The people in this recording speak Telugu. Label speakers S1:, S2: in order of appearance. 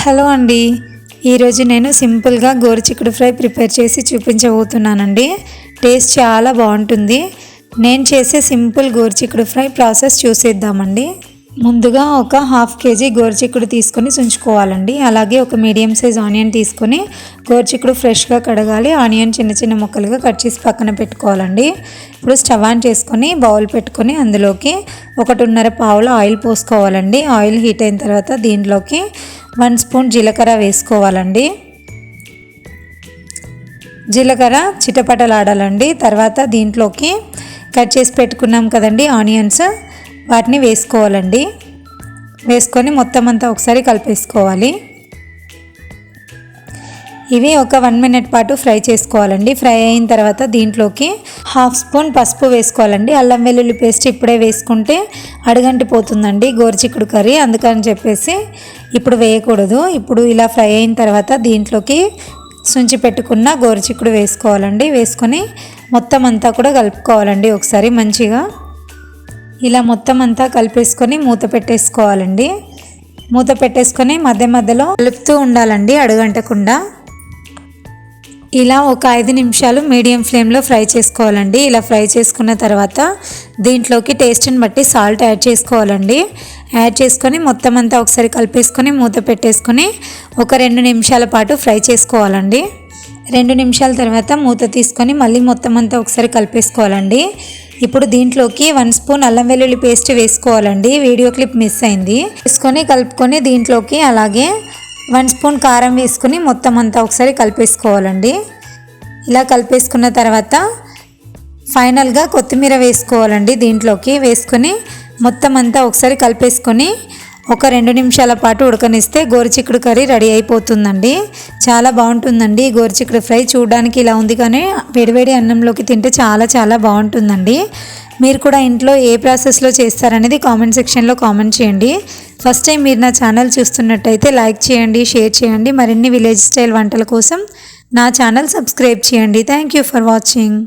S1: హలో అండి, ఈరోజు నేను సింపుల్గా గోరుచిక్కుడు ఫ్రై ప్రిపేర్ చేసి చూపించబోతున్నానండి. టేస్ట్ చాలా బాగుంటుంది. నేను చేసే సింపుల్ గోరుచిక్కుడు ఫ్రై ప్రాసెస్ చూసేద్దామండి. ముందుగా ఒక హాఫ్ కేజీ గోరుచిక్కుడు తీసుకొని ఉంచుకోవాలండి. అలాగే ఒక మీడియం సైజ్ ఆనియన్ తీసుకొని గోరుచిక్కుడు ఫ్రెష్గా కడగాలి. ఆనియన్ చిన్న చిన్న ముక్కలుగా కట్ చేసి పక్కన పెట్టుకోవాలండి. ఇప్పుడు స్టవ్ ఆన్ చేసుకొని బౌల్ పెట్టుకొని అందులోకి 1.5 పావుల ఆయిల్ పోసుకోవాలండి. ఆయిల్ హీట్ అయిన తర్వాత దీంట్లోకి 1 స్పూన్ జీలకర్ర వేసుకోవాలండి. జీలకర్ర చిటపటలాడాలండి. తర్వాత దీంట్లోకి కట్ చేసి పెట్టుకున్నాం కదండి ఆనియన్స్, వాటిని వేసుకోవాలండి. వేసుకొని మొత్తం అంతా ఒకసారి కలిపేసుకోవాలి. ఇవి ఒక 1 మినిట్ పాటు ఫ్రై చేసుకోవాలండి. ఫ్రై అయిన తర్వాత దీంట్లోకి హాఫ్ స్పూన్ పసుపు వేసుకోవాలండి. అల్లం వెల్లుల్లి పేస్ట్ ఇప్పుడే వేసుకుంటే అడుగంటిపోతుందండి గోరుచిక్కుడు కర్రీ, అందుకని చెప్పేసి ఇప్పుడు వేయకూడదు. ఇప్పుడు ఇలా ఫ్రై అయిన తర్వాత దీంట్లోకి సుంచి పెట్టుకున్న గోరుచిక్కుడు వేసుకోవాలండి. వేసుకొని మొత్తం అంతా కూడా కలుపుకోవాలండి ఒకసారి మంచిగా. ఇలా మొత్తం అంతా కలిపేసుకొని మూత పెట్టేసుకోవాలండి. మూత పెట్టేసుకొని మధ్య మధ్యలో కలుపుతూ ఉండాలండి అడుగంటకుండా. ఇలా ఒక 5 నిమిషాలు మీడియం ఫ్లేమ్లో ఫ్రై చేసుకోవాలండి. ఇలా ఫ్రై చేసుకున్న తర్వాత దీంట్లోకి టేస్ట్ని బట్టి సాల్ట్ యాడ్ చేసుకోవాలండి. యాడ్ చేసుకొని మొత్తం అంతా ఒకసారి కలిపేసుకొని మూత పెట్టేసుకొని ఒక 2 నిమిషాల పాటు ఫ్రై చేసుకోవాలండి. 2 నిమిషాల తర్వాత మూత తీసుకొని మళ్ళీ మొత్తం అంతా ఒకసారి కలిపేసుకోవాలండి. ఇప్పుడు దీంట్లోకి 1 స్పూన్ అల్లం వెల్లుల్లి పేస్ట్ వేసుకోవాలండి. వీడియో క్లిప్ మిస్ అయింది. వేసుకొని కలుపుకొని దీంట్లోకి అలాగే 1 స్పూన్ కారం వేసుకొని మొత్తం అంతా ఒకసారి కలిపేసుకోవాలండి. ఇలా కలిపేసుకున్న తర్వాత ఫైనల్గా కొత్తిమీర వేసుకోవాలండి. దీంట్లోకి వేసుకొని మొత్తం అంతా ఒకసారి కలిపేసుకొని ఒక 2 నిమిషాల పాటు ఉడకనిస్తే గోరుచిక్కుడు కర్రీ రెడీ అయిపోతుందండి. చాలా బాగుంటుందండి గోరుచిక్కుడు ఫ్రై. చూడడానికి ఇలా ఉంది కానీ వేడివేడి అన్నంలోకి తింటే చాలా చాలా బాగుంటుందండి. మీరు కూడా ఇంట్లో ఏ ప్రాసెస్లో చేస్తారనేది కామెంట్ సెక్షన్లో కామెంట్ చేయండి. ఫస్ట్ టైం మీరు నా ఛానల్ చూస్తున్నట్టయితే లైక్ చేయండి, షేర్ చేయండి. మరిన్ని విలేజ్ స్టైల్ వంటల కోసం నా ఛానల్ సబ్స్క్రైబ్ చేయండి. Thank you for watching.